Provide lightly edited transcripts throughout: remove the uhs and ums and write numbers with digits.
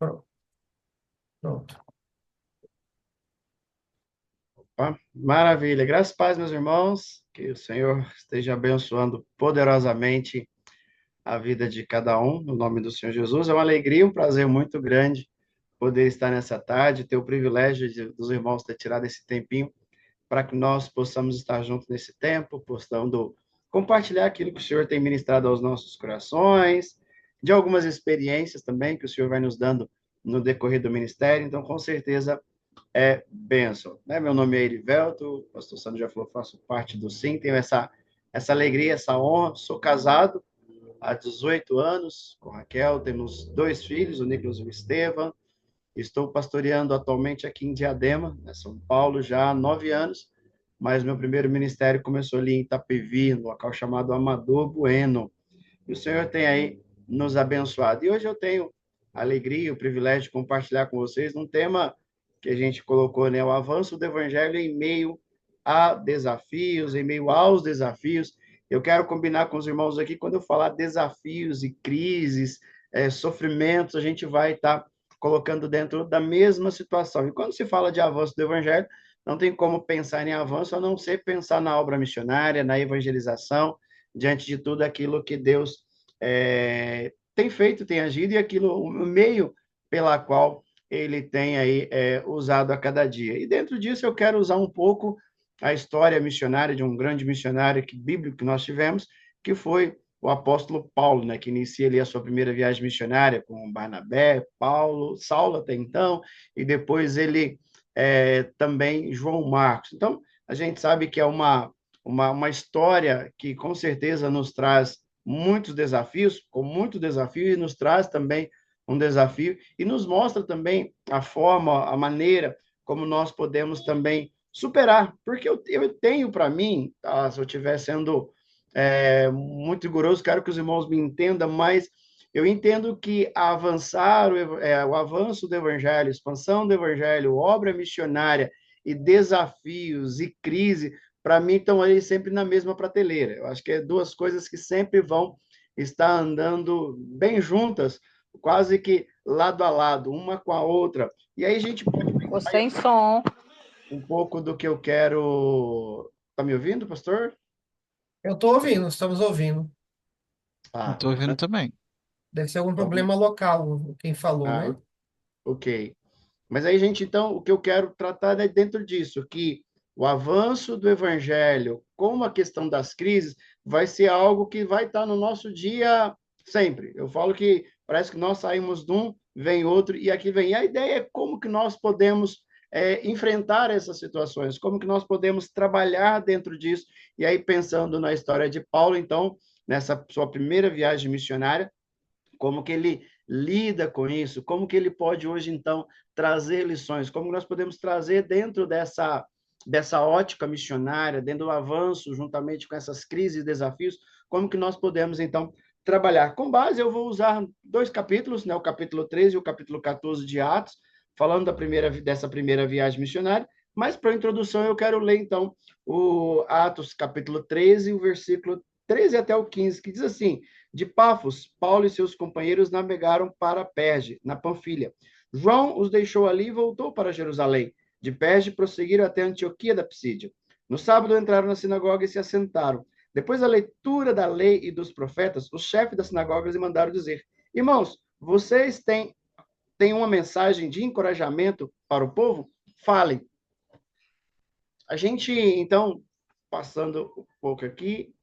Pronto. Pronto. Ó, maravilha. Graças a paz, meus irmãos. Que o Senhor esteja abençoando poderosamente a vida de cada um, no nome do Senhor Jesus. É uma alegria, um prazer muito grande poder estar nessa tarde, ter o privilégio dos irmãos ter tirado esse tempinho para que nós possamos estar juntos nesse tempo, postando, compartilhar aquilo que o Senhor tem ministrado aos nossos corações, de algumas experiências também que o Senhor vai nos dando no decorrer do ministério. Então, com certeza, é bênção. Né? Meu nome é Erivelto, o pastor Sandro já falou, faço parte do SIM, tenho essa alegria, essa honra, sou casado há 18 anos com Raquel, temos dois filhos, o Nicolas e o Estevam, estou pastoreando atualmente aqui em Diadema, né, São Paulo, já há 9 anos, mas meu primeiro ministério começou ali em Itapevi, no local chamado Amador Bueno, e o Senhor tem aí nos abençoado. E hoje eu tenho a alegria e o privilégio de compartilhar com vocês um tema que a gente colocou, né? O avanço do evangelho em meio a desafios, em meio aos desafios. Eu quero combinar com os irmãos aqui, quando eu falar desafios e crises, sofrimentos, a gente vai estar colocando dentro da mesma situação. E quando se fala de avanço do evangelho, não tem como pensar em avanço a não ser pensar na obra missionária, na evangelização, diante de tudo aquilo que Deus tem feito, tem agido, e aquilo, o meio pela qual ele tem aí usado a cada dia. E dentro disso eu quero usar um pouco a história missionária de um grande missionário bíblico que nós tivemos, que foi o apóstolo Paulo, né, que inicia ali a sua primeira viagem missionária com Barnabé, Paulo, Saulo até então, e depois ele também João Marcos. Então, a gente sabe que é uma história que com certeza nos traz muitos desafios, com muito desafio, e nos traz também um desafio, e nos mostra também a forma, a maneira como nós podemos também superar, porque eu tenho para mim, tá, se eu estiver sendo muito rigoroso, quero que os irmãos me entendam, mas eu entendo que avançar, o avanço do evangelho, expansão do evangelho, obra missionária e desafios e crise, para mim estão aí sempre na mesma prateleira. Eu acho que é duas coisas que sempre vão estar andando bem juntas, quase que lado a lado, uma com a outra. E aí a gente pode Tô pensar sem som. um pouco do que eu quero. Está me ouvindo, pastor? Eu estou ouvindo, estamos ouvindo. Eu Ah, tô ouvindo também. Deve ser algum então, problema local, quem falou, ah, né? ok. Mas aí, gente, então, o que eu quero tratar é dentro disso, que o avanço do evangelho, com a questão das crises, vai ser algo que vai estar no nosso dia sempre. Eu falo que parece que nós saímos de um, vem outro, e aqui vem. E a ideia é como que nós podemos enfrentar essas situações, como que nós podemos trabalhar dentro disso. E aí, pensando na história de Paulo, então, nessa sua primeira viagem missionária, como que ele lida com isso, como que ele pode hoje, então, trazer lições, como nós podemos trazer dentro dessa ótica missionária, dentro do avanço, juntamente com essas crises e desafios, como que nós podemos, então, trabalhar. Com base, eu vou usar dois capítulos, né, o capítulo 13 e o capítulo 14 de Atos, falando dessa primeira viagem missionária, mas para a introdução eu quero ler, então, o Atos capítulo 13, o versículo 13 até o 15, que diz assim: de Pafos, Paulo e seus companheiros navegaram para Perge, na Panfilha. João os deixou ali e voltou para Jerusalém. De Perge, prosseguiram até Antioquia da Psídia. No sábado, entraram na sinagoga e se assentaram. Depois da leitura da lei e dos profetas, os chefes da sinagoga lhes mandaram dizer: irmãos, vocês têm uma mensagem de encorajamento para o povo? Falem. A gente, então, passando um pouco aqui,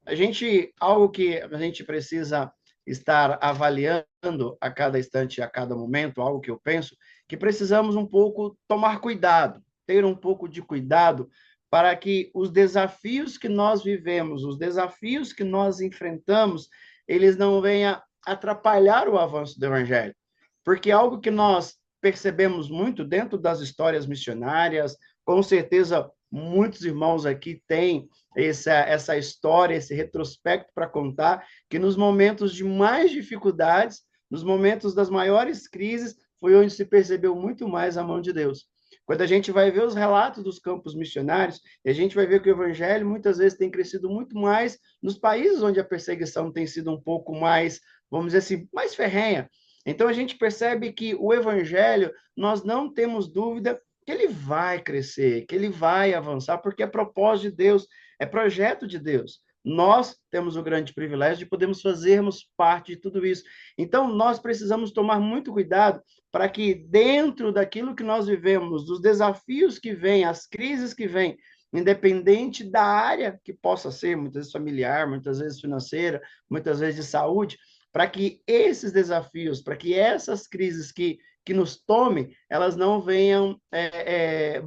algo que a gente precisa estar avaliando a cada instante, a cada momento, algo que eu penso, que precisamos um pouco tomar cuidado, ter um pouco de cuidado para que os desafios que nós vivemos, os desafios que nós enfrentamos, eles não venham atrapalhar o avanço do evangelho. Porque algo que nós percebemos muito dentro das histórias missionárias, com certeza muitos irmãos aqui têm essa história, esse retrospecto para contar, que nos momentos de mais dificuldades, nos momentos das maiores crises, foi onde se percebeu muito mais a mão de Deus. Quando a gente vai ver os relatos dos campos missionários, a gente vai ver que o evangelho muitas vezes tem crescido muito mais nos países onde a perseguição tem sido um pouco mais, vamos dizer assim, mais ferrenha. Então a gente percebe que o evangelho, nós não temos dúvida que ele vai crescer, que ele vai avançar, porque é propósito de Deus, é projeto de Deus. Nós temos o grande privilégio de podermos fazermos parte de tudo isso. Então, nós precisamos tomar muito cuidado para que, dentro daquilo que nós vivemos, dos desafios que vêm, as crises que vêm, independente da área que possa ser, muitas vezes familiar, muitas vezes financeira, muitas vezes de saúde, para que esses desafios, para que essas crises que nos tomem, elas não venham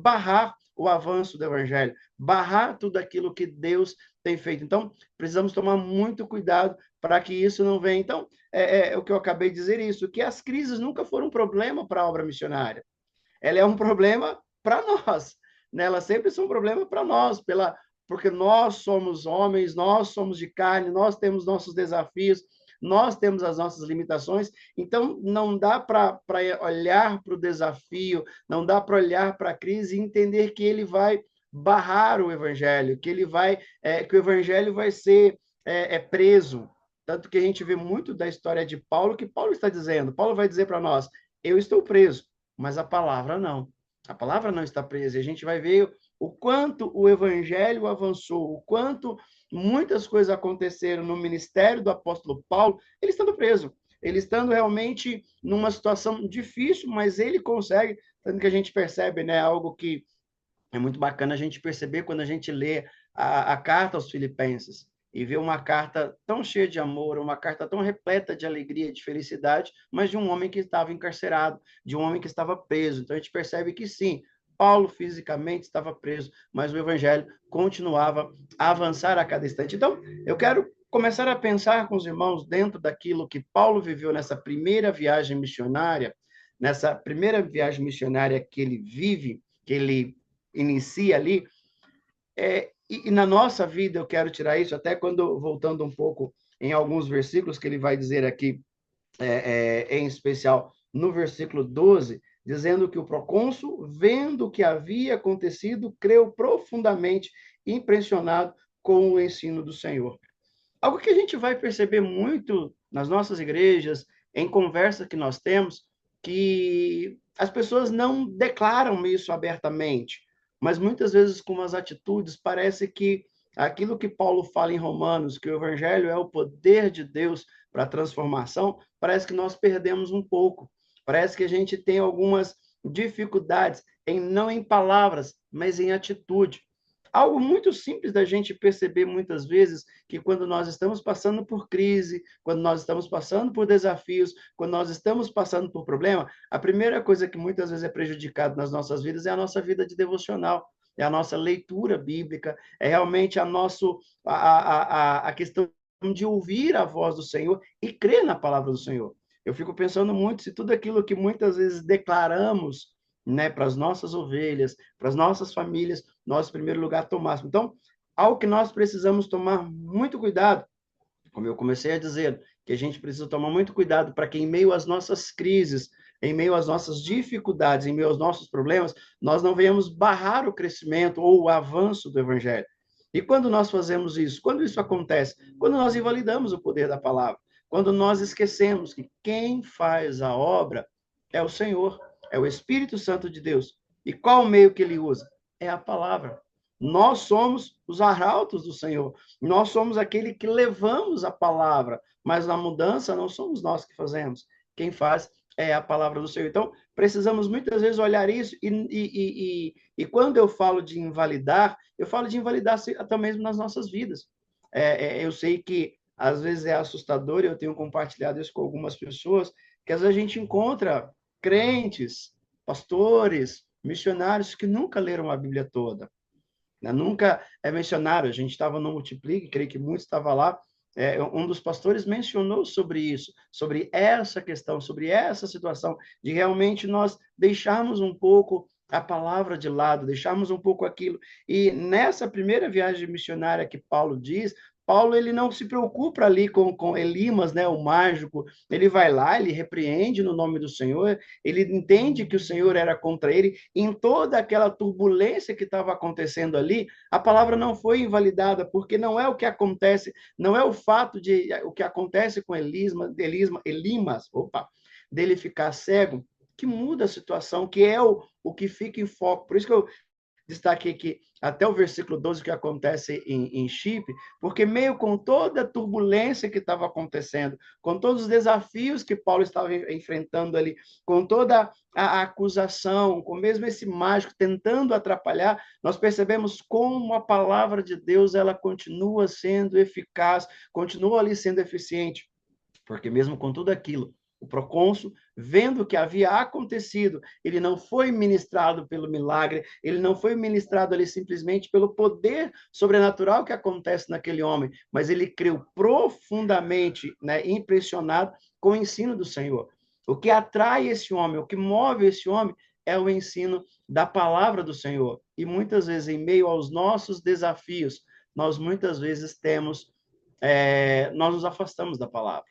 barrar o avanço do evangelho, barrar tudo aquilo que Deus tem feito. Então, precisamos tomar muito cuidado para que isso não venha. Então, o que eu acabei de dizer isso, que as crises nunca foram um problema para a obra missionária. Ela é um problema para nós, né? Elas sempre são um problema para nós, porque nós somos homens, nós somos de carne, nós temos nossos desafios, nós temos as nossas limitações, então não dá para olhar para o desafio, não dá para olhar para a crise e entender que ele vai barrar o evangelho, que o evangelho vai ser preso. Tanto que a gente vê muito da história de Paulo, que Paulo está dizendo, Paulo vai dizer para nós, eu estou preso, mas a palavra não. A palavra não está presa. E a gente vai ver o quanto o evangelho avançou, o quanto muitas coisas aconteceram no ministério do apóstolo Paulo, ele estando preso, ele estando realmente numa situação difícil, mas ele consegue, tanto que a gente percebe, né, algo que é muito bacana a gente perceber quando a gente lê a carta aos Filipenses e vê uma carta tão cheia de amor, uma carta tão repleta de alegria, de felicidade, mas de um homem que estava encarcerado, de um homem que estava preso. Então a gente percebe que sim, Paulo fisicamente estava preso, mas o evangelho continuava a avançar a cada instante. Então, eu quero começar a pensar com os irmãos dentro daquilo que Paulo viveu nessa primeira viagem missionária que ele vive, que ele inicia ali. E na nossa vida, eu quero tirar isso, até quando, voltando um pouco em alguns versículos que ele vai dizer aqui, em especial no versículo 12, dizendo que o procônsul, vendo o que havia acontecido, creu profundamente, impressionado com o ensino do Senhor. Algo que a gente vai perceber muito nas nossas igrejas, em conversa que nós temos, que as pessoas não declaram isso abertamente, mas muitas vezes com as atitudes parece que aquilo que Paulo fala em Romanos, que o evangelho é o poder de Deus para a transformação, parece que nós perdemos um pouco. Parece que a gente tem algumas dificuldades não em palavras, mas em atitude. Algo muito simples da gente perceber muitas vezes que quando nós estamos passando por crise, quando nós estamos passando por desafios, quando nós estamos passando por problema, a primeira coisa que muitas vezes é prejudicada nas nossas vidas é a nossa vida de devocional, é a nossa leitura bíblica, é realmente a questão de ouvir a voz do Senhor e crer na palavra do Senhor. Eu fico pensando muito se tudo aquilo que muitas vezes declaramos, né, para as nossas ovelhas, para as nossas famílias, nós, em primeiro lugar, tomássemos. Então, algo que nós precisamos tomar muito cuidado, como eu comecei a dizer, que a gente precisa tomar muito cuidado para que, em meio às nossas crises, em meio às nossas dificuldades, em meio aos nossos problemas, nós não venhamos barrar o crescimento ou o avanço do Evangelho. E quando nós fazemos isso? Quando isso acontece? Quando nós invalidamos o poder da palavra. Quando nós esquecemos que quem faz a obra é o Senhor, é o Espírito Santo de Deus. E qual o meio que ele usa? É a palavra. Nós somos os arautos do Senhor. Nós somos aquele que levamos a palavra, mas na mudança não somos nós que fazemos. Quem faz é a palavra do Senhor. Então, precisamos muitas vezes olhar isso, e quando eu falo de invalidar, eu falo de invalidar até mesmo nas nossas vidas. Eu sei que às vezes é assustador, eu tenho compartilhado isso com algumas pessoas, que às vezes a gente encontra crentes, pastores, missionários que nunca leram a Bíblia toda, né? Nunca mencionaram. A gente estava no Multiplique, creio que muitos estavam lá. Um dos pastores mencionou sobre isso, sobre essa questão, sobre essa situação, de realmente nós deixarmos um pouco a palavra de lado, deixarmos um pouco aquilo. E nessa primeira viagem missionária que Paulo diz, Paulo ele não se preocupa ali com Elimas, né, o mágico. Ele vai lá, ele repreende no nome do Senhor, ele entende que o Senhor era contra ele. Em toda aquela turbulência que estava acontecendo ali, a palavra não foi invalidada, porque não é o que acontece, não é o fato de o que acontece com Elimas, dele ficar cego, que muda a situação, que é o que fica em foco. Por isso que eu destaquei aqui até o versículo 12, o que acontece em Chipre, porque meio com toda a turbulência que estava acontecendo, com todos os desafios que Paulo estava enfrentando ali, com toda a acusação, com mesmo esse mágico tentando atrapalhar, nós percebemos como a palavra de Deus ela continua sendo eficaz, continua ali sendo eficiente. Porque mesmo com tudo aquilo, o procônsul, vendo o que havia acontecido, ele não foi ministrado pelo milagre, ele não foi ministrado ali simplesmente pelo poder sobrenatural que acontece naquele homem, mas ele creu profundamente, né, impressionado com o ensino do Senhor. O que atrai esse homem, o que move esse homem é o ensino da palavra do Senhor. E muitas vezes, em meio aos nossos desafios, nós muitas vezes nós nos afastamos da palavra,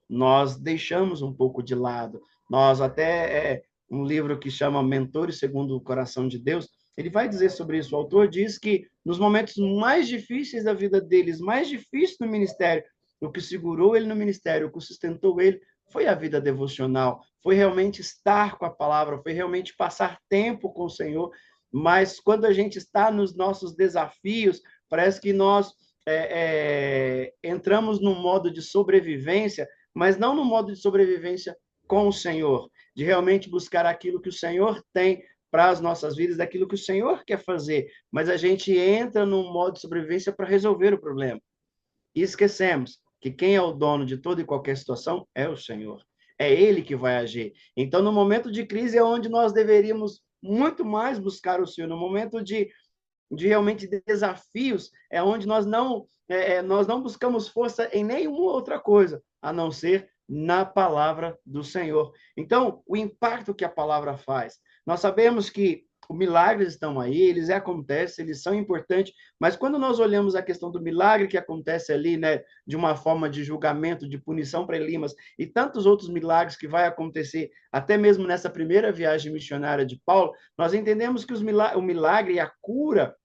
nós deixamos um pouco de lado. Nós até um livro que chama Mentores segundo o Coração de Deus, ele vai dizer sobre isso. O autor diz que nos momentos mais difíceis da vida deles, mais difícil no ministério, o que segurou ele no ministério, o que sustentou ele, foi a vida devocional, foi realmente estar com a palavra, foi realmente passar tempo com o Senhor. Mas quando a gente está nos nossos desafios, parece que nós entramos num modo de sobrevivência, mas não no modo de sobrevivência com o Senhor, de realmente buscar aquilo que o Senhor tem para as nossas vidas, daquilo que o Senhor quer fazer, mas a gente entra num modo de sobrevivência para resolver o problema. E esquecemos que quem é o dono de toda e qualquer situação é o Senhor. É Ele que vai agir. Então, no momento de crise é onde nós deveríamos muito mais buscar o Senhor. No momento de realmente desafios, é onde nós não buscamos força em nenhuma outra coisa, a não ser na palavra do Senhor. Então, o impacto que a palavra faz. Nós sabemos que os milagres estão aí, eles acontecem, eles são importantes, mas quando nós olhamos a questão do milagre que acontece ali, né, de uma forma de julgamento, de punição para Elimas, e tantos outros milagres que vai acontecer, até mesmo nessa primeira viagem missionária de Paulo, nós entendemos que o milagre e a cura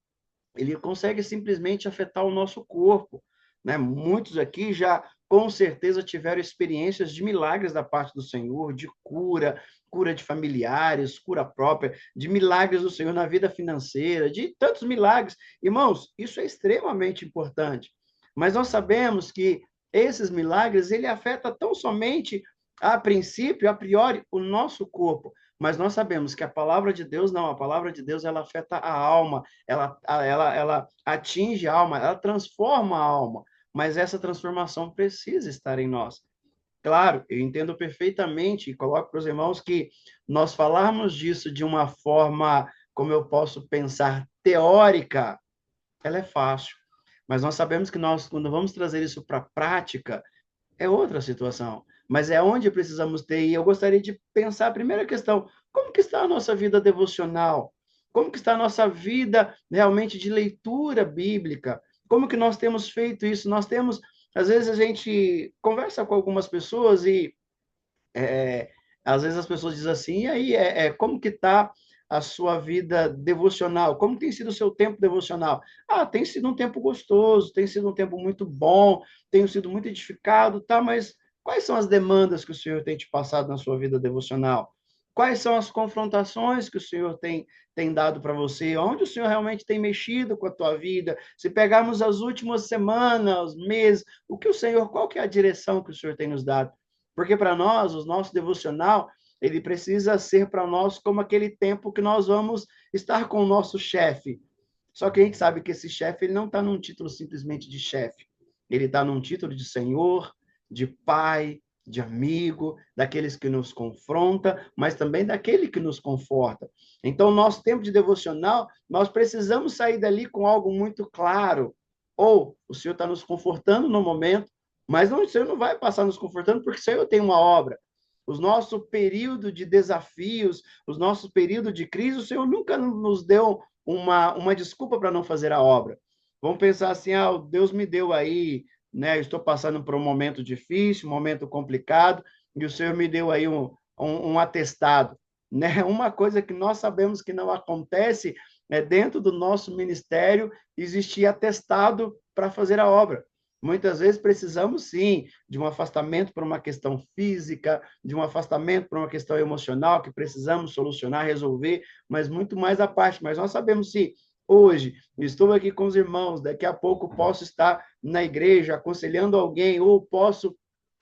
ele consegue simplesmente afetar o nosso corpo, né? Muitos aqui já, com certeza, tiveram experiências de milagres da parte do Senhor, de cura, cura de familiares, cura própria, de milagres do Senhor na vida financeira, de tantos milagres. Irmãos, isso é extremamente importante. Mas nós sabemos que esses milagres, ele afeta tão somente, a princípio, a priori, o nosso corpo. Mas nós sabemos que a palavra de Deus não, a palavra de Deus ela afeta a alma, ela atinge a alma, ela transforma a alma, mas essa transformação precisa estar em nós. Claro, eu entendo perfeitamente e coloco para os irmãos que nós falarmos disso de uma forma, como eu posso pensar, teórica, ela é fácil. Mas nós sabemos que nós, quando vamos trazer isso para a prática, é outra situação. Mas é onde precisamos ter, e eu gostaria de pensar a primeira questão, como que está a nossa vida devocional? Como que está a nossa vida realmente de leitura bíblica? Como que nós temos feito isso? Nós temos, às vezes a gente conversa com algumas pessoas e é, às vezes as pessoas dizem assim, e aí, como que está a sua vida devocional? Como tem sido o seu tempo devocional? Ah, tem sido um tempo gostoso, tem sido um tempo muito bom, tenho sido muito edificado, tá? Mas quais são as demandas que o Senhor tem te passado na sua vida devocional? Quais são as confrontações que o Senhor tem dado para você? Onde o Senhor realmente tem mexido com a tua vida? Se pegarmos as últimas semanas, meses, qual que é a direção que o Senhor tem nos dado? Porque para nós, o nosso devocional, ele precisa ser para nós como aquele tempo que nós vamos estar com o nosso chefe. Só que a gente sabe que esse chefe ele não está num título simplesmente de chefe. Ele está num título de senhor, de pai, de amigo, daqueles que nos confronta, mas também daquele que nos conforta. Então, nosso tempo de devocional, nós precisamos sair dali com algo muito claro. Ou o Senhor está nos confortando no momento, mas não, o Senhor não vai passar nos confortando porque o Senhor tem uma obra. Os nosso período de desafios, os nossos períodos de crise, o Senhor nunca nos deu uma desculpa para não fazer a obra. Vamos pensar assim, Deus me deu aí, né? Eu estou passando por um momento difícil, um momento complicado, e o Senhor me deu aí um atestado, né? Uma coisa que nós sabemos que não acontece é dentro do nosso ministério existir atestado para fazer a obra. Muitas vezes precisamos, sim, de um afastamento por uma questão física, de um afastamento por uma questão emocional que precisamos solucionar, resolver, mas muito mais à parte. Mas nós sabemos se hoje estou aqui com os irmãos, daqui a pouco posso estar na igreja aconselhando alguém, ou posso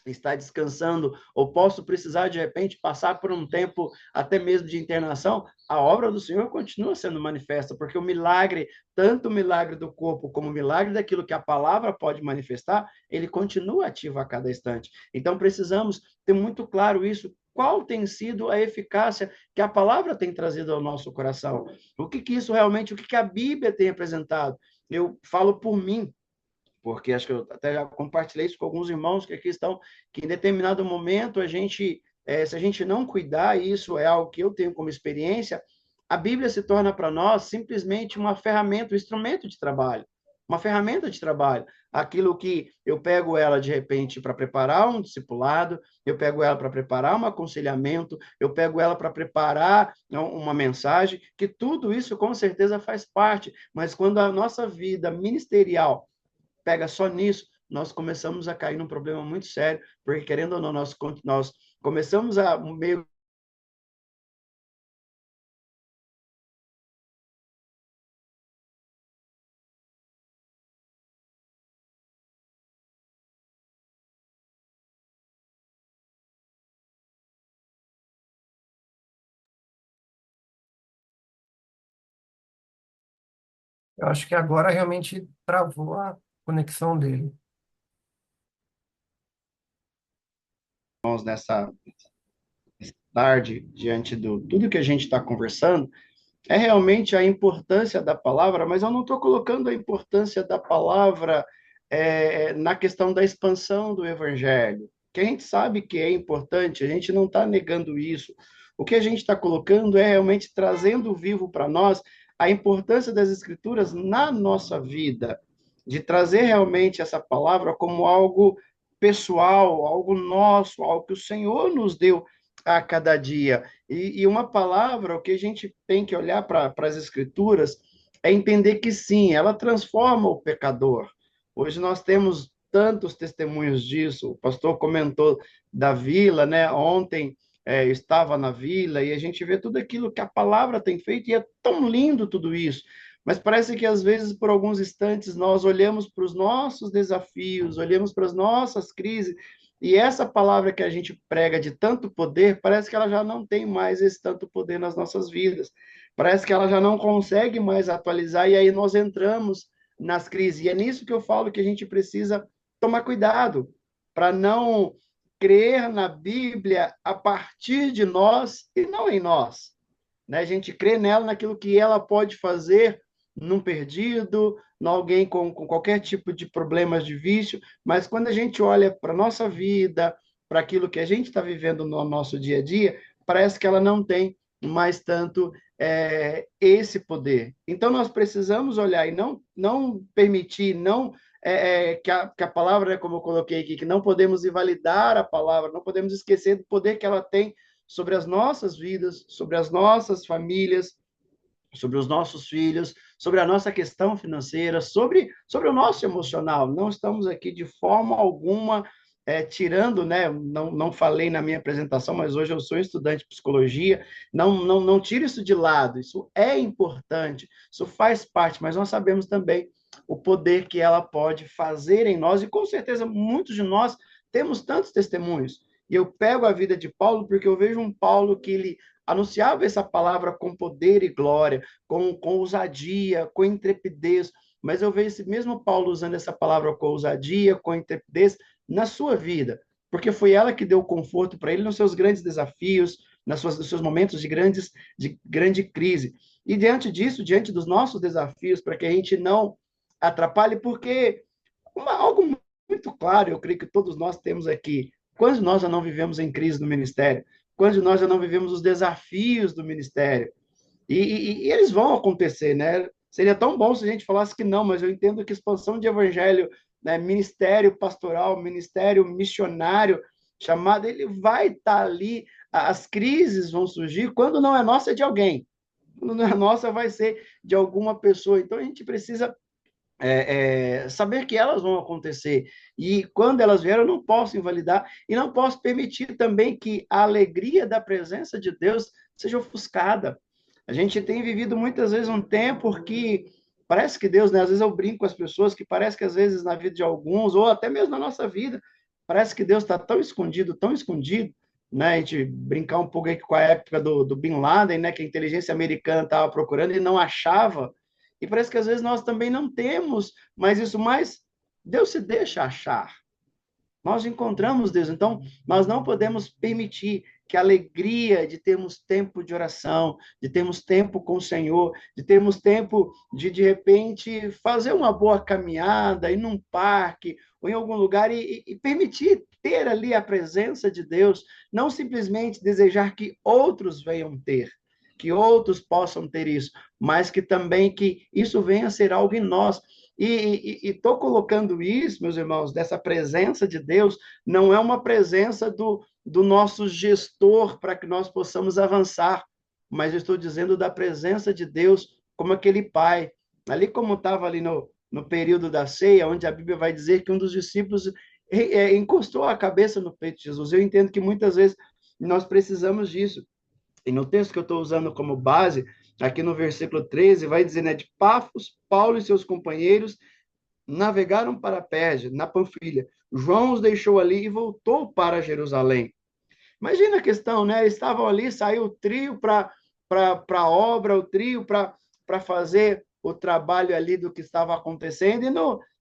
estar descansando, ou posso precisar, de repente, passar por um tempo até mesmo de internação, a obra do Senhor continua sendo manifesta, porque o milagre, tanto o milagre do corpo como o milagre daquilo que a palavra pode manifestar, ele continua ativo a cada instante. Então, precisamos ter muito claro isso, qual tem sido a eficácia que a palavra tem trazido ao nosso coração. O que que isso realmente, o que que a Bíblia tem apresentado? Eu falo por mim, porque acho que eu até já compartilhei isso com alguns irmãos que aqui estão, que em determinado momento a gente, se a gente não cuidar, e isso é algo que eu tenho como experiência, a Bíblia se torna para nós simplesmente uma ferramenta, um instrumento de trabalho, uma ferramenta de trabalho. Aquilo que eu pego ela de repente para preparar um discipulado, eu pego ela para preparar um aconselhamento, eu pego ela para preparar uma mensagem, que tudo isso com certeza faz parte, mas quando a nossa vida ministerial pega só nisso, nós começamos a cair num problema muito sério, porque, querendo ou não, nós começamos a meio. Eu acho que agora realmente travou a conexão dele. Nessa tarde, diante do tudo que a gente está conversando, é realmente a importância da palavra, mas eu não estou colocando a importância da palavra na questão da expansão do evangelho, que a gente sabe que é importante, a gente não está negando isso. O que a gente está colocando é realmente trazendo vivo para nós a importância das escrituras na nossa vida, de trazer realmente essa palavra como algo pessoal, algo nosso, algo que o Senhor nos deu a cada dia. E uma palavra, o que a gente tem que olhar para as Escrituras é entender que sim, ela transforma o pecador. Hoje nós temos tantos testemunhos disso. O pastor comentou da vila, né? Ontem eu estava na vila e a gente vê tudo aquilo que a palavra tem feito e é tão lindo tudo isso. Mas parece que às vezes, por alguns instantes, nós olhamos para os nossos desafios, olhamos para as nossas crises e essa palavra que a gente prega de tanto poder, parece que ela já não tem mais esse tanto poder nas nossas vidas. Parece que ela já não consegue mais atualizar, e aí nós entramos nas crises. E é nisso que eu falo que a gente precisa tomar cuidado, para não crer na Bíblia a partir de nós e não em nós, né? A gente crê nela naquilo que ela pode fazer num perdido, em alguém com qualquer tipo de problemas de vício, mas quando a gente olha para a nossa vida, para aquilo que a gente está vivendo no nosso dia a dia, parece que ela não tem mais tanto esse poder. Então, nós precisamos olhar e não permitir, não que a palavra, né, como eu coloquei aqui, que não podemos invalidar a palavra, não podemos esquecer do poder que ela tem sobre as nossas vidas, sobre as nossas famílias, sobre os nossos filhos, sobre a nossa questão financeira, sobre o nosso emocional. Não estamos aqui de forma alguma tirando, né? Não falei na minha apresentação, mas hoje eu sou estudante de psicologia. Não tiro isso de lado. Isso é importante, isso faz parte, mas nós sabemos também o poder que ela pode fazer em nós, e com certeza muitos de nós temos tantos testemunhos. E eu pego a vida de Paulo porque eu vejo um Paulo que ele anunciava essa palavra com poder e glória, com ousadia, com intrepidez. Mas eu vejo esse mesmo Paulo usando essa palavra com ousadia, com intrepidez na sua vida, porque foi ela que deu conforto para ele nos seus grandes desafios, nos seus momentos de grande crise. E diante disso, diante dos nossos desafios, para que a gente não atrapalhe, porque algo muito claro, eu creio que todos nós temos aqui, quando nós já não vivemos em crise no ministério, quando nós já não vivemos os desafios do ministério. E eles vão acontecer, né? Seria tão bom se a gente falasse que não, mas eu entendo que expansão de evangelho, né, ministério pastoral, ministério missionário, chamado, ele vai estar ali, as crises vão surgir, quando não é nossa, é de alguém. Quando não é nossa, vai ser de alguma pessoa. Então, a gente precisa saber que elas vão acontecer. E quando elas vierem, eu não posso invalidar e não posso permitir também que a alegria da presença de Deus seja ofuscada. A gente tem vivido muitas vezes um tempo que parece que Deus, né? Às vezes eu brinco com as pessoas que parece que às vezes na vida de alguns, ou até mesmo na nossa vida, parece que Deus está tão escondido, né? A gente brincar um pouco aí com a época do Bin Laden, né? Que a inteligência americana estava procurando e não achava. E parece que às vezes nós também não temos mais isso, mas Deus se deixa achar. Nós encontramos Deus, então nós não podemos permitir que a alegria de termos tempo de oração, de termos tempo com o Senhor, de termos tempo de repente, fazer uma boa caminhada, ir num parque ou em algum lugar e permitir ter ali a presença de Deus, não simplesmente desejar que outros venham ter, que outros possam ter isso, mas que também que isso venha a ser algo em nós. E estou colocando isso, meus irmãos, dessa presença de Deus, não é uma presença do nosso gestor para que nós possamos avançar, mas eu estou dizendo da presença de Deus como aquele pai. Ali como estava ali no período da ceia, onde a Bíblia vai dizer que um dos discípulos encostou a cabeça no peito de Jesus. Eu entendo que muitas vezes nós precisamos disso. E no texto que eu estou usando como base, aqui no versículo 13, vai dizer, né, de Pafos, Paulo e seus companheiros navegaram para Pérgia, na Panfilha. João os deixou ali e voltou para Jerusalém. Imagina a questão, né? Eles estavam ali, saiu o trio para a obra, o trio para fazer o trabalho ali do que estava acontecendo, e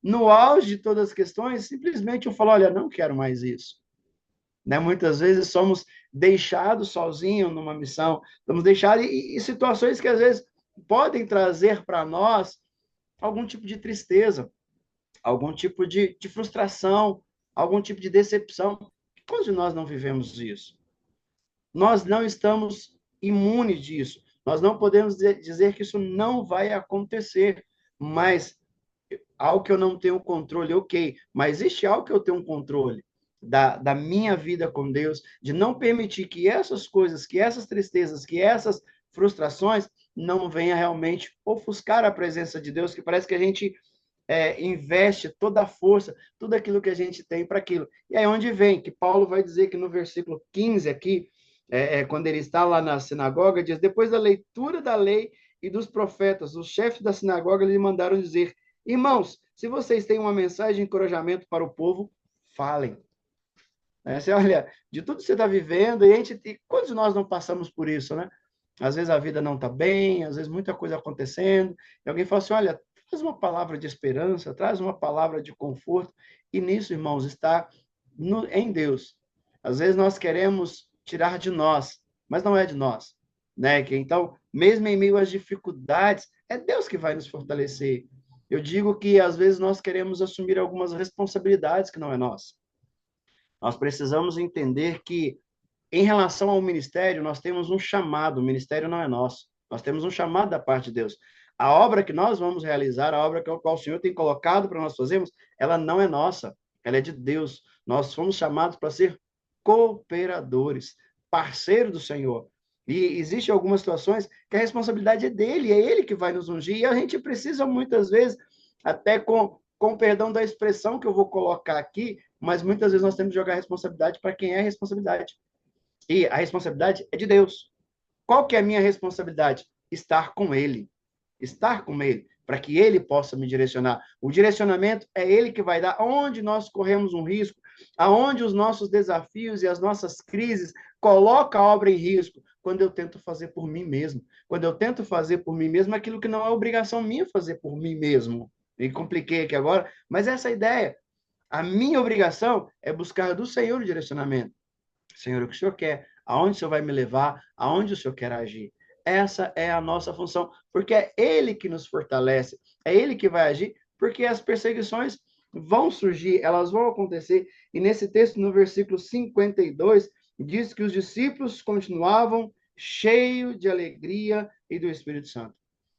no auge de todas as questões, simplesmente eu falo, olha, não quero mais isso. Né? Muitas vezes somos deixados sozinhos numa missão, estamos deixados e situações que às vezes podem trazer para nós algum tipo de tristeza, algum tipo de frustração, algum tipo de decepção. Quantos de nós não vivemos isso? Nós não estamos imunes disso. Nós não podemos dizer que isso não vai acontecer, mas algo que eu não tenho controle, ok, mas existe algo que eu tenho um controle da minha vida com Deus, de não permitir que essas coisas, que essas tristezas, que essas frustrações não venham realmente ofuscar a presença de Deus, que parece que a gente investe toda a força, tudo aquilo que a gente tem para aquilo. E aí onde vem, que Paulo vai dizer que no versículo 15 aqui, quando ele está lá na sinagoga, diz, depois da leitura da lei e dos profetas, os chefes da sinagoga lhe mandaram dizer, irmãos, se vocês têm uma mensagem de encorajamento para o povo, falem. Você olha, de tudo que você está vivendo, e quantos de nós não passamos por isso, né? Às vezes a vida não está bem, às vezes muita coisa acontecendo, e alguém fala assim, olha, traz uma palavra de esperança, traz uma palavra de conforto, e nisso, irmãos, está em Deus. Às vezes nós queremos tirar de nós, mas não é de nós, né? Então, mesmo em meio às dificuldades, é Deus que vai nos fortalecer. Eu digo que às vezes nós queremos assumir algumas responsabilidades que não é nossa. Nós precisamos entender que, em relação ao ministério, nós temos um chamado, o ministério não é nosso. Nós temos um chamado da parte de Deus. A obra que nós vamos realizar, a obra que o Senhor tem colocado para nós fazermos, ela não é nossa, ela é de Deus. Nós fomos chamados para ser cooperadores, parceiros do Senhor. E existem algumas situações que a responsabilidade é dele, é ele que vai nos ungir, e a gente precisa muitas vezes, até com perdão da expressão que eu vou colocar aqui, mas muitas vezes nós temos que jogar a responsabilidade para quem é a responsabilidade. E a responsabilidade é de Deus. Qual que é a minha responsabilidade? Estar com Ele. Estar com Ele, para que Ele possa me direcionar. O direcionamento é Ele que vai dar onde nós corremos um risco, aonde os nossos desafios e as nossas crises colocam a obra em risco, quando eu tento fazer por mim mesmo. Quando eu tento fazer por mim mesmo aquilo que não é obrigação minha fazer por mim mesmo. Me compliquei aqui agora, mas essa é a ideia. A minha obrigação é buscar do Senhor o direcionamento. Senhor, o que o Senhor quer? Aonde o Senhor vai me levar? Aonde o Senhor quer agir? Essa é a nossa função, porque é Ele que nos fortalece, é Ele que vai agir, porque as perseguições vão surgir, elas vão acontecer. E nesse texto, no versículo 52, diz que os discípulos continuavam cheios de alegria e do Espírito Santo.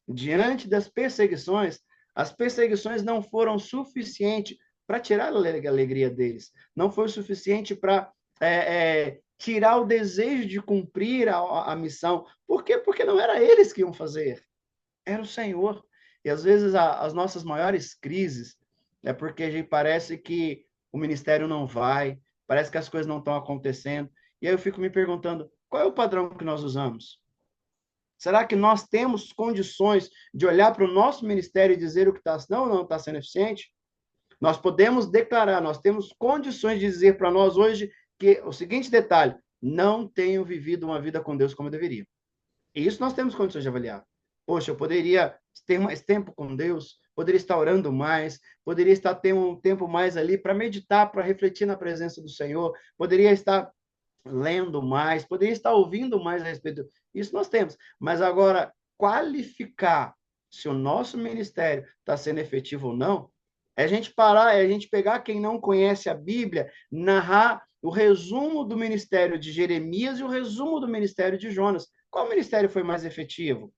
Diante das perseguições, as perseguições não foram suficientes para tirar a alegria deles, não foi o suficiente para tirar o desejo de cumprir a missão. Por quê? Porque não era eles que iam fazer, era o Senhor. E às vezes as nossas maiores crises é porque a gente parece que o ministério não vai, parece que as coisas não estão acontecendo. E aí eu fico me perguntando, qual é o padrão que nós usamos? Será que nós temos condições de olhar para o nosso ministério e dizer o que está não, não está sendo eficiente? Nós podemos declarar, nós temos condições de dizer para nós hoje que o seguinte detalhe: não tenho vivido uma vida com Deus como eu deveria. E isso nós temos condições de avaliar. Poxa, eu poderia ter mais tempo com Deus, poderia estar orando mais, poderia estar tendo um tempo mais ali para meditar, para refletir na presença do Senhor, poderia estar lendo mais, poderia estar ouvindo mais a respeito. Isso nós temos. Mas agora, qualificar se o nosso ministério está sendo efetivo ou não, é a gente parar, é a gente pegar quem não conhece a Bíblia, narrar o resumo do ministério de Jeremias e o resumo do ministério de Jonas. Qual ministério foi mais efetivo?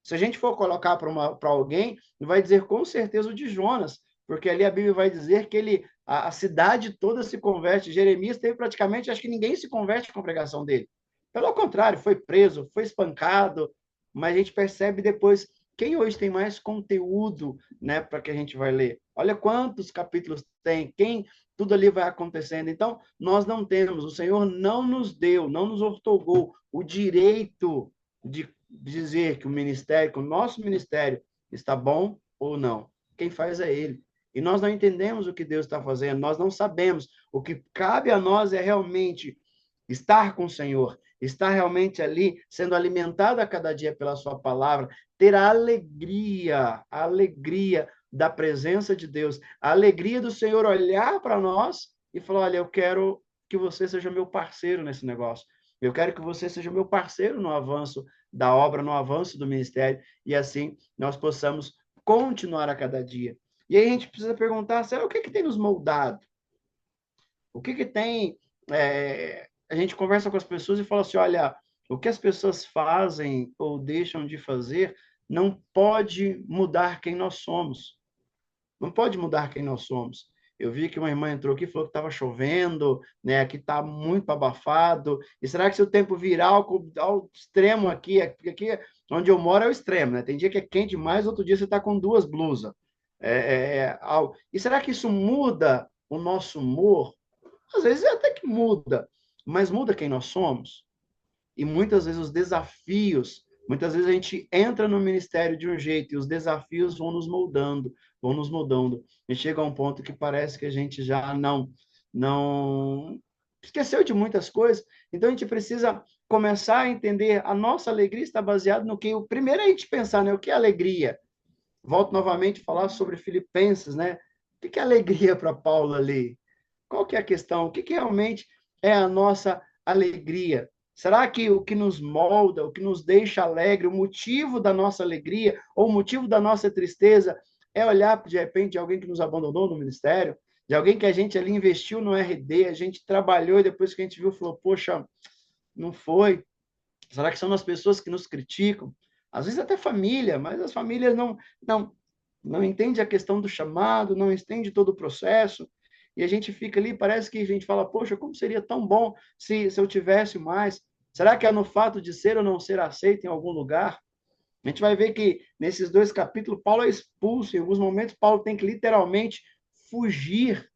Se a gente for colocar para alguém, vai dizer com certeza o de Jonas, porque ali a Bíblia vai dizer que a cidade toda se converte. Jeremias teve praticamente, acho que ninguém se converte com a pregação dele. Pelo contrário, foi preso, foi espancado, mas a gente percebe depois quem hoje tem mais conteúdo, né, para que a gente vai ler. Olha quantos capítulos tem, quem tudo ali vai acontecendo. Então, nós não temos, o Senhor não nos deu, não nos outorgou o direito de dizer que o ministério, que o nosso ministério está bom ou não. Quem faz é ele. E nós não entendemos o que Deus está fazendo, nós não sabemos. O que cabe a nós é realmente estar com o Senhor, estar realmente ali sendo alimentado a cada dia pela sua palavra, ter a alegria da presença de Deus, a alegria do Senhor olhar para nós e falar: olha, eu quero que você seja meu parceiro nesse negócio. Eu quero que você seja meu parceiro no avanço da obra, no avanço do ministério, e assim nós possamos continuar a cada dia. E aí a gente precisa perguntar, será o que tem nos moldado? O que tem... a gente conversa com as pessoas e fala assim, olha, o que as pessoas fazem ou deixam de fazer não pode mudar quem nós somos. Não pode mudar quem nós somos. Eu vi que uma irmã entrou aqui e falou que estava chovendo, né, que está muito abafado. E será que se o tempo virar ao extremo aqui onde eu moro é o extremo, né? Tem dia que é quente demais, outro dia você está com duas blusas. E será que isso muda o nosso humor? Às vezes até que muda, mas muda quem nós somos. E muitas vezes os desafios, muitas vezes a gente entra no ministério de um jeito e os desafios vão nos moldando, vão nos mudando. E chega a um ponto que parece que a gente já não esqueceu de muitas coisas. Então a gente precisa começar a entender a nossa alegria está baseada no que o primeiro é a gente pensar, né? O que é alegria? Volto novamente a falar sobre Filipenses, né? O que é alegria para Paulo ali? Qual que é a questão? O que realmente é a nossa alegria? Será que o que nos molda, o que nos deixa alegre, o motivo da nossa alegria ou o motivo da nossa tristeza é olhar, de repente, de alguém que nos abandonou no ministério, de alguém que a gente ali investiu no RD, a gente trabalhou e depois que a gente viu, falou, poxa, não foi. Será que são as pessoas que nos criticam? Às vezes até família, mas as famílias não entendem a questão do chamado, não entendem todo o processo. E a gente fica ali, parece que a gente fala, poxa, como seria tão bom se eu tivesse mais? Será que é no fato de ser ou não ser aceito em algum lugar? A gente vai ver que nesses dois capítulos, Paulo é expulso. Em alguns momentos, Paulo tem que literalmente fugir,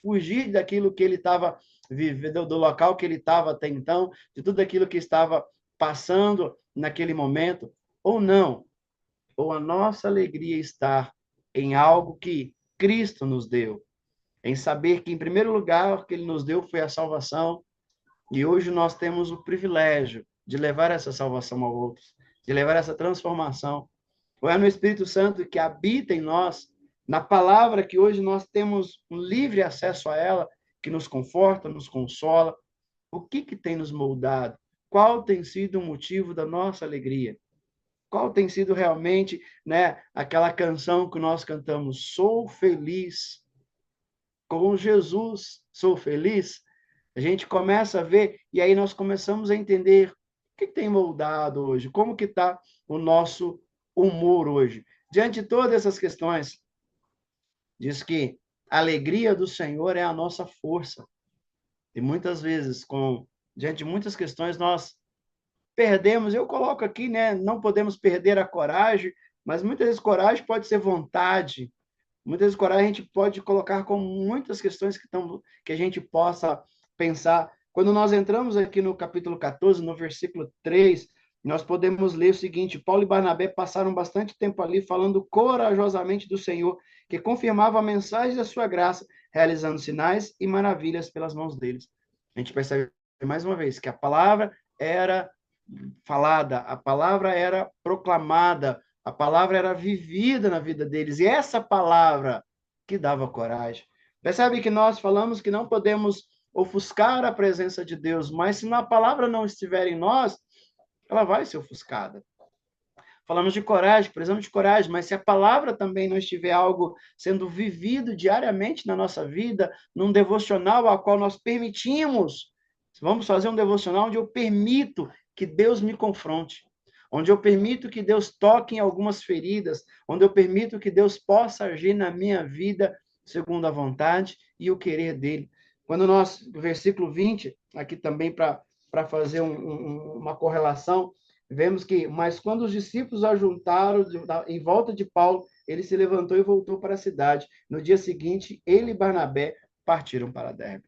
fugir daquilo que ele estava vivendo, do local que ele estava até então, de tudo aquilo que estava passando naquele momento, ou não. Ou a nossa alegria está em algo que Cristo nos deu, em saber que, em primeiro lugar, o que ele nos deu foi a salvação, e hoje nós temos o privilégio de levar essa salvação a outros, de levar essa transformação. Ou é no Espírito Santo que habita em nós, na palavra que hoje nós temos um livre acesso a ela, que nos conforta, nos consola. O que tem nos moldado? Qual tem sido o motivo da nossa alegria? Qual tem sido realmente, né, aquela canção que nós cantamos? Sou feliz com Jesus, sou feliz. A gente começa a ver e aí nós começamos a entender o que tem moldado hoje, como que está o nosso humor hoje. Diante de todas essas questões, diz que a alegria do Senhor é a nossa força. E muitas vezes, diante de muitas questões, nós perdemos, eu coloco aqui, né, não podemos perder a coragem, Mas muitas vezes coragem pode ser vontade. Muitas vezes coragem a gente pode colocar com muitas questões que a gente possa pensar. Quando nós entramos aqui no capítulo 14, no versículo 3, nós podemos ler o seguinte: Paulo e Barnabé passaram bastante tempo ali falando corajosamente do Senhor, que confirmava a mensagem da sua graça, realizando sinais e maravilhas pelas mãos deles. A gente percebe mais uma vez que a palavra era falada, a palavra era proclamada, a palavra era vivida na vida deles, e essa palavra que dava coragem. Percebe que nós falamos que não podemos ofuscar a presença de Deus, mas se a palavra não estiver em nós, ela vai ser ofuscada. Falamos de coragem, precisamos de coragem, mas se a palavra também não estiver algo sendo vivido diariamente na nossa vida, num devocional ao qual nós permitimos, vamos fazer um devocional onde eu permito que Deus me confronte, onde eu permito que Deus toque em algumas feridas, onde eu permito que Deus possa agir na minha vida segundo a vontade e o querer dele. Quando nós, no versículo 20, aqui também para fazer uma correlação, vemos que, mas quando os discípulos ajuntaram em volta de Paulo, ele se levantou e voltou para a cidade. No dia seguinte, ele e Barnabé partiram para Derbe.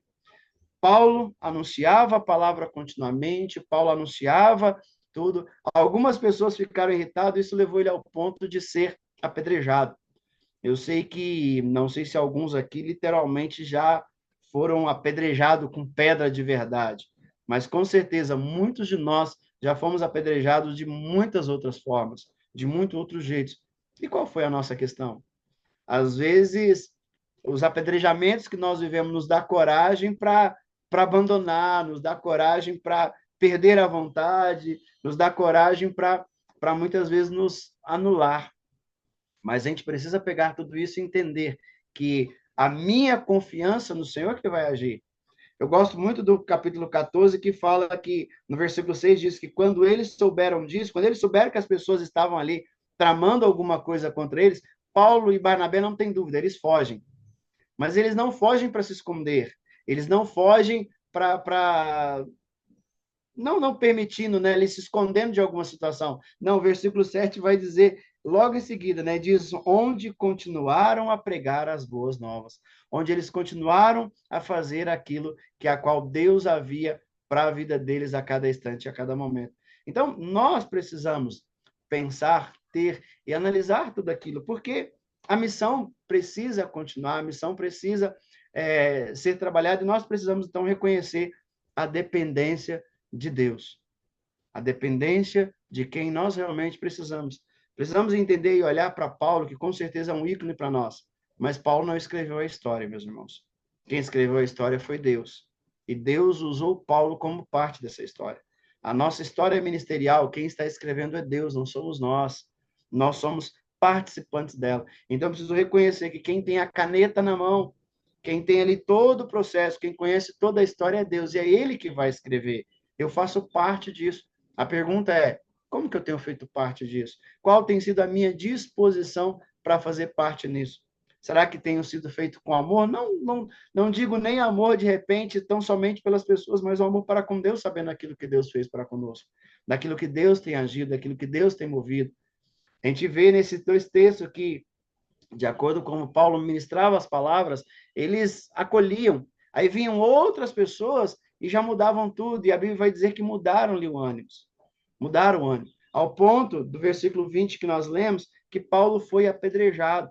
Paulo anunciava a palavra continuamente, Paulo anunciava tudo. Algumas pessoas ficaram irritadas, isso levou ele ao ponto de ser apedrejado. Eu sei que, não sei se alguns aqui literalmente já foram apedrejados com pedra de verdade, mas com certeza muitos de nós já fomos apedrejados de muitas outras formas, de muitos outros jeitos. E qual foi a nossa questão? Às vezes, os apedrejamentos que nós vivemos nos dá coragem para abandonar, nos dá coragem para perder a vontade, nos dá coragem para muitas vezes nos anular. Mas a gente precisa pegar tudo isso e entender que a minha confiança no Senhor que vai agir. Eu gosto muito do capítulo 14, que fala que, no versículo 6, diz que quando eles souberam disso, quando eles souberam que as pessoas estavam ali tramando alguma coisa contra eles, Paulo e Barnabé não têm dúvida, eles fogem. Mas eles não fogem para se esconder, eles não fogem para não permitindo, né, ele se escondendo de alguma situação. Não, o versículo 7 vai dizer, logo em seguida, né, diz, onde continuaram a pregar as boas novas, onde eles continuaram a fazer aquilo que a qual Deus havia para a vida deles a cada instante, a cada momento. Então, nós precisamos pensar, ter e analisar tudo aquilo, porque a missão precisa continuar, a missão precisa ser trabalhada, e nós precisamos, então, reconhecer a dependência de Deus, a dependência de quem nós realmente precisamos. Precisamos entender e olhar para Paulo, que com certeza é um ícone para nós, mas Paulo não escreveu a história, meus irmãos. Quem escreveu a história foi Deus. E Deus usou Paulo como parte dessa história. A nossa história ministerial, quem está escrevendo é Deus, não somos nós. Nós somos participantes dela. Então, eu preciso reconhecer que quem tem a caneta na mão, quem tem ali todo o processo, quem conhece toda a história é Deus, e é Ele que vai escrever. Eu faço parte disso. A pergunta é: como que eu tenho feito parte disso? Qual tem sido a minha disposição para fazer parte nisso? Será que tenho sido feito com amor? Não digo nem amor de repente, tão somente pelas pessoas, mas o amor para com Deus, sabendo aquilo que Deus fez para conosco, daquilo que Deus tem agido, daquilo que Deus tem movido. A gente vê nesses dois textos que, de acordo com como Paulo ministrava as palavras, eles acolhiam. Aí vinham outras pessoas e já mudavam tudo, e a Bíblia vai dizer que mudaram-lhe o ânimo. Mudaram o ânimo. Ao ponto do versículo 20 que nós lemos, que Paulo foi apedrejado.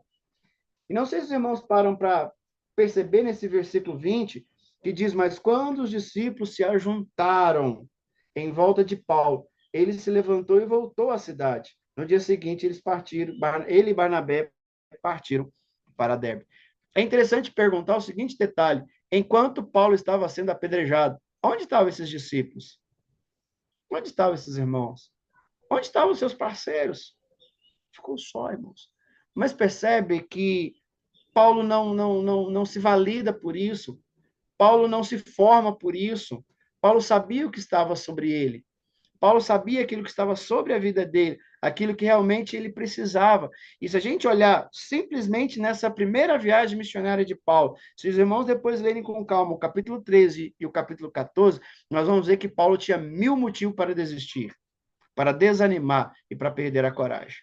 E não sei se os irmãos param para perceber nesse versículo 20, que diz, mas quando os discípulos se ajuntaram em volta de Paulo, ele se levantou e voltou à cidade. No dia seguinte, eles partiram, ele e Barnabé partiram para Derbe. É interessante perguntar o seguinte detalhe: enquanto Paulo estava sendo apedrejado, onde estavam esses discípulos? Onde estavam esses irmãos? Onde estavam os seus parceiros? Ficou só, irmãos. Mas percebe que Paulo não se valida por isso. Paulo não se forma por isso. Paulo sabia o que estava sobre ele. Paulo sabia aquilo que estava sobre a vida dele, aquilo que realmente ele precisava. E se a gente olhar simplesmente nessa primeira viagem missionária de Paulo, se os irmãos depois lerem com calma o capítulo 13 e o capítulo 14, nós vamos ver que Paulo tinha 1000 motivos para desistir, para desanimar e para perder a coragem.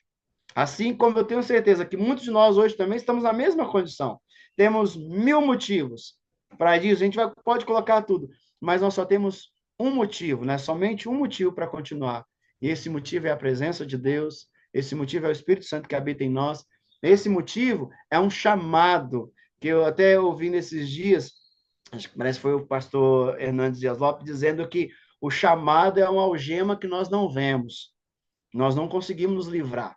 Assim como eu tenho certeza que muitos de nós hoje também estamos na mesma condição. Temos mil motivos para isso, a gente pode colocar tudo, mas nós só temos um motivo, né? Somente um motivo para continuar. E esse motivo é a presença de Deus, esse motivo é o Espírito Santo que habita em nós, esse motivo é um chamado, que eu até ouvi nesses dias, acho que parece que foi o pastor Hernandes Dias Lopes, dizendo que o chamado é uma algema que nós não vemos, nós não conseguimos nos livrar.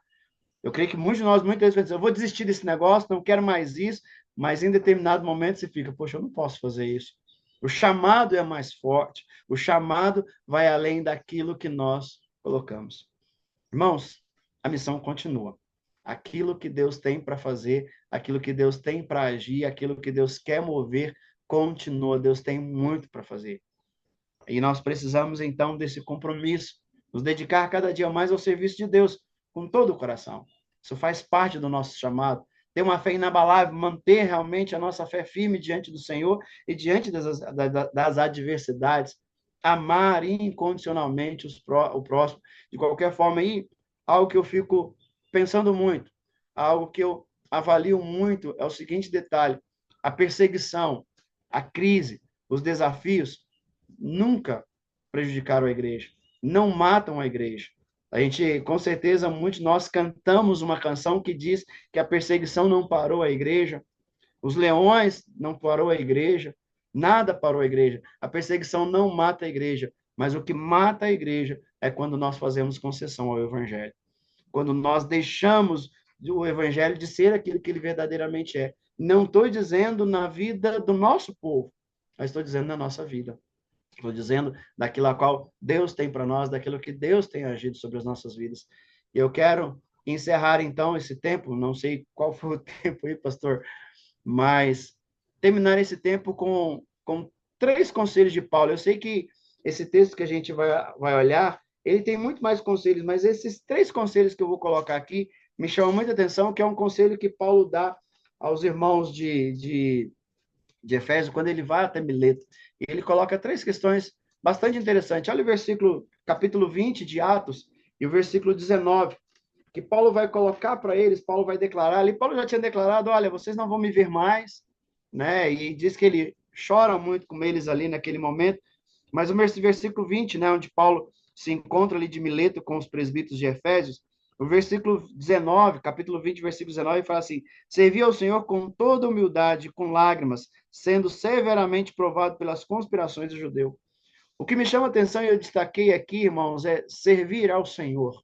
Eu creio que muitos de nós, muitas vezes, vão dizer, eu vou desistir desse negócio, não quero mais isso, mas em determinado momento você fica, poxa, eu não posso fazer isso. O chamado é mais forte, o chamado vai além daquilo que nós colocamos. Irmãos, a missão continua. Aquilo que Deus tem para fazer, aquilo que Deus tem para agir, aquilo que Deus quer mover, continua. Deus tem muito para fazer. E nós precisamos, então, desse compromisso, nos dedicar cada dia mais ao serviço de Deus, com todo o coração. Isso faz parte do nosso chamado. Ter uma fé inabalável, manter realmente a nossa fé firme diante do Senhor e diante das adversidades. Amar incondicionalmente o próximo. De qualquer forma, aí, algo que eu fico pensando muito, algo que eu avalio muito é o seguinte detalhe: a perseguição, a crise, os desafios nunca prejudicaram a igreja, não matam a igreja. A gente, com certeza, muitos de nós cantamos uma canção que diz que a perseguição não parou a igreja, os leões não parou a igreja, nada parou a igreja. A perseguição não mata a igreja, mas o que mata a igreja é quando nós fazemos concessão ao evangelho. Quando nós deixamos o evangelho de ser aquilo que ele verdadeiramente é. Não estou dizendo na vida do nosso povo, mas estou dizendo na nossa vida. Estou dizendo daquilo a qual Deus tem para nós, daquilo que Deus tem agido sobre as nossas vidas. E eu quero encerrar então esse tempo, não sei qual foi o tempo aí, pastor, mas terminar esse tempo com três conselhos de Paulo. Eu sei que esse texto que a gente vai olhar, ele tem muito mais conselhos, mas esses três conselhos que eu vou colocar aqui me chamam muita atenção, que é um conselho que Paulo dá aos irmãos de Efésios, quando ele vai até Mileto. E ele coloca três questões bastante interessantes. Olha o versículo, capítulo 20 de Atos, e o versículo 19, que Paulo vai colocar para eles, Paulo vai declarar, ali Paulo já tinha declarado, olha, vocês não vão me ver mais, né? E diz que ele chora muito com eles ali naquele momento, mas o versículo 20, né, onde Paulo se encontra ali de Mileto com os presbíteros de Efésios, o versículo 19, capítulo 20, versículo 19, fala assim: servi ao Senhor com toda humildade, com lágrimas, sendo severamente provado pelas conspirações do judeu. O que me chama a atenção e eu destaquei aqui, irmãos, é servir ao Senhor.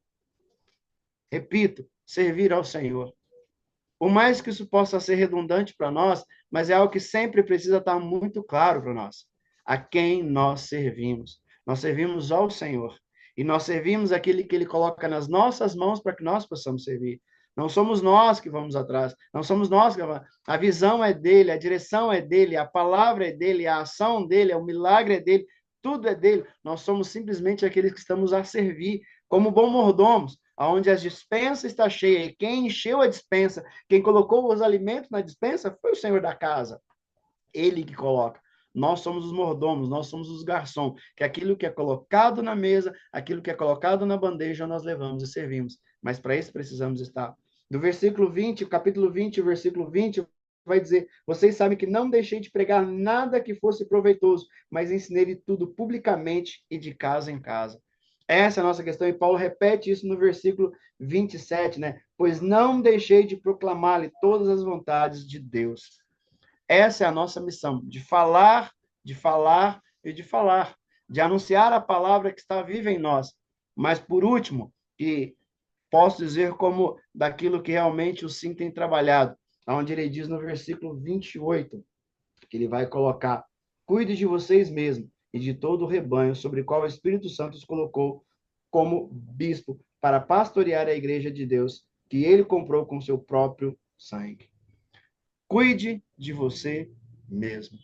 Repito, servir ao Senhor. Por mais que isso possa ser redundante para nós, mas é algo que sempre precisa estar muito claro para nós. A quem nós servimos? Nós servimos ao Senhor. E nós servimos aquele que Ele coloca nas nossas mãos para que nós possamos servir. Não somos nós que vamos atrás, não somos nós que vamos. A visão é dele, a direção é dele, a palavra é dele, a ação dele, o milagre é dele, tudo é dele. Nós somos simplesmente aqueles que estamos a servir, como bons mordomos, aonde a dispensa está cheia, e quem encheu a dispensa, quem colocou os alimentos na dispensa foi o Senhor da casa. Ele que coloca. Nós somos os mordomos, nós somos os garçons, que aquilo que é colocado na mesa, aquilo que é colocado na bandeja, nós levamos e servimos. Mas para isso precisamos estar. Do versículo 20, capítulo 20, o versículo 20, vai dizer: vocês sabem que não deixei de pregar nada que fosse proveitoso, mas ensinei tudo publicamente e de casa em casa. Essa é a nossa questão, e Paulo repete isso no versículo 27, né? Pois não deixei de proclamar-lhe todas as vontades de Deus. Essa é a nossa missão, de falar, de falar e de falar, de anunciar a palavra que está viva em nós. Mas, por último, e posso dizer como daquilo que realmente o Sim tem trabalhado, onde ele diz no versículo 28, que ele vai colocar: cuide de vocês mesmos e de todo o rebanho sobre o qual o Espírito Santo os colocou como bispo para pastorear a igreja de Deus, que ele comprou com seu próprio sangue. Cuide de você mesmo.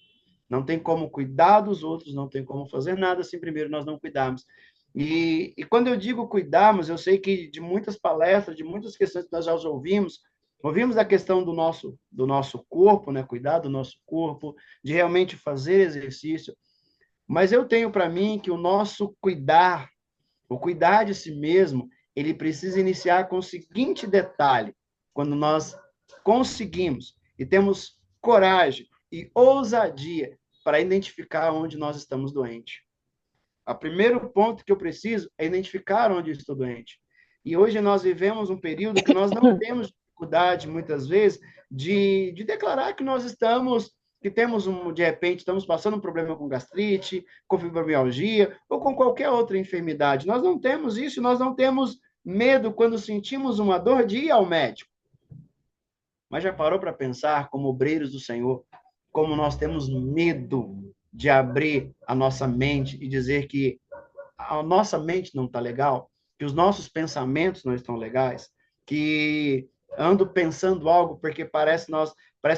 Não tem como cuidar dos outros, não tem como fazer nada se primeiro nós não cuidarmos. E quando eu digo cuidarmos, eu sei que de muitas palestras, de muitas questões que nós já ouvimos a questão do nosso corpo, né? Cuidar do nosso corpo, de realmente fazer exercício. Mas eu tenho para mim que o nosso cuidar, o cuidar de si mesmo, ele precisa iniciar com o seguinte detalhe: quando nós conseguimos e temos coragem e ousadia para identificar onde nós estamos doentes. O primeiro ponto que eu preciso é identificar onde eu estou doente. E hoje nós vivemos um período que nós não temos dificuldade, muitas vezes, de declarar que nós estamos, que temos, de repente, estamos passando um problema com gastrite, com fibromialgia ou com qualquer outra enfermidade. Nós não temos isso, nós não temos medo quando sentimos uma dor de ir ao médico. Mas já parou para pensar, como obreiros do Senhor, como nós temos medo de abrir a nossa mente e dizer que a nossa mente não está legal, que os nossos pensamentos não estão legais, que ando pensando algo porque parece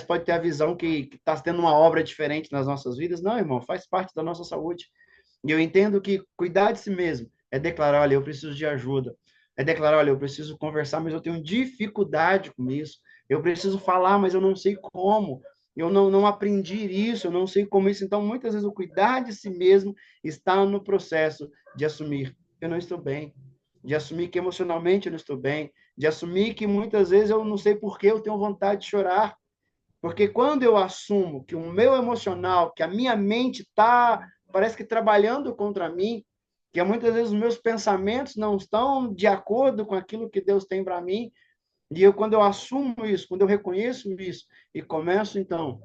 pode ter a visão que está tendo uma obra diferente nas nossas vidas. Não, irmão, faz parte da nossa saúde. E eu entendo que cuidar de si mesmo é declarar, olha, eu preciso de ajuda. É declarar, olha, eu preciso conversar, mas eu tenho dificuldade com isso. Eu preciso falar, mas eu não sei como. Eu não aprendi isso, eu não sei como isso. Então, muitas vezes, o cuidar de si mesmo está no processo de assumir eu não estou bem, de assumir que emocionalmente eu não estou bem, de assumir que muitas vezes eu não sei por que eu tenho vontade de chorar. Porque quando eu assumo que o meu emocional, que a minha mente está, parece que trabalhando contra mim, que muitas vezes os meus pensamentos não estão de acordo com aquilo que Deus tem para mim, e quando eu assumo isso, quando eu reconheço isso, e começo, então,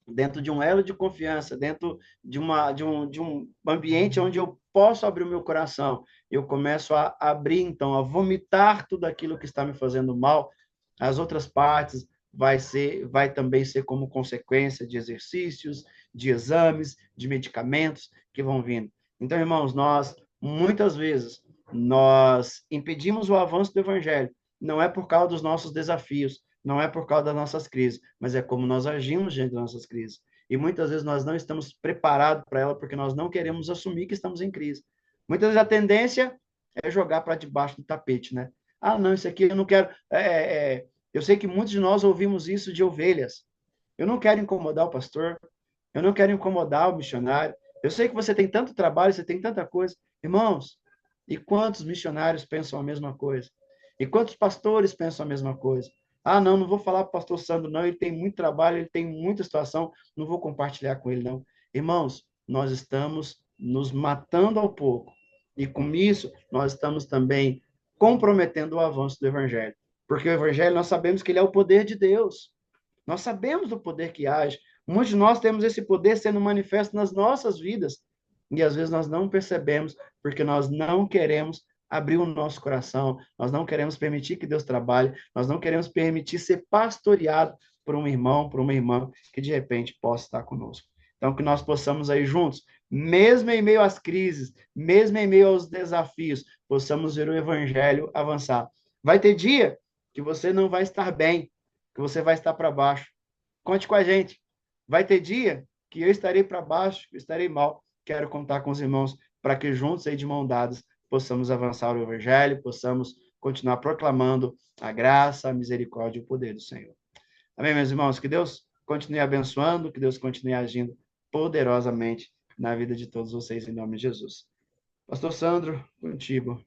dentro de um elo de confiança, dentro de um ambiente onde eu posso abrir o meu coração, eu começo a abrir, então, a vomitar tudo aquilo que está me fazendo mal, as outras partes vai também ser como consequência de exercícios, de exames, de medicamentos que vão vindo. Então, irmãos, muitas vezes, nós impedimos o avanço do evangelho, não é por causa dos nossos desafios, não é por causa das nossas crises, mas é como nós agimos diante das nossas crises. E muitas vezes nós não estamos preparados para ela porque nós não queremos assumir que estamos em crise. Muitas vezes a tendência é jogar para debaixo do tapete, né? Ah, não, isso aqui eu não quero. Eu sei que muitos de nós ouvimos isso de ovelhas. Eu não quero incomodar o pastor, eu não quero incomodar o missionário. Eu sei que você tem tanto trabalho, você tem tanta coisa. Irmãos, e quantos missionários pensam a mesma coisa? E quantos pastores pensam a mesma coisa? Ah, não, não vou falar para o pastor Sandro, não, ele tem muito trabalho, ele tem muita situação, não vou compartilhar com ele, não. Irmãos, nós estamos nos matando ao pouco. E com isso, nós estamos também comprometendo o avanço do evangelho. Porque o evangelho, nós sabemos que ele é o poder de Deus. Nós sabemos do poder que age. Muitos de nós temos esse poder sendo manifesto nas nossas vidas. E às vezes nós não percebemos, porque nós não queremos abrir o nosso coração, nós não queremos permitir que Deus trabalhe, nós não queremos permitir ser pastoreado por um irmão, por uma irmã que de repente possa estar conosco. Então, que nós possamos aí juntos, mesmo em meio às crises, mesmo em meio aos desafios, possamos ver o evangelho avançar. Vai ter dia que você não vai estar bem, que você vai estar para baixo. Conte com a gente. Vai ter dia que eu estarei para baixo, eu estarei mal. Quero contar com os irmãos para que juntos, aí de mão dadas, possamos avançar o Evangelho, possamos continuar proclamando a graça, a misericórdia e o poder do Senhor. Amém, meus irmãos? Que Deus continue abençoando, que Deus continue agindo poderosamente na vida de todos vocês, em nome de Jesus. Pastor Sandro, contigo.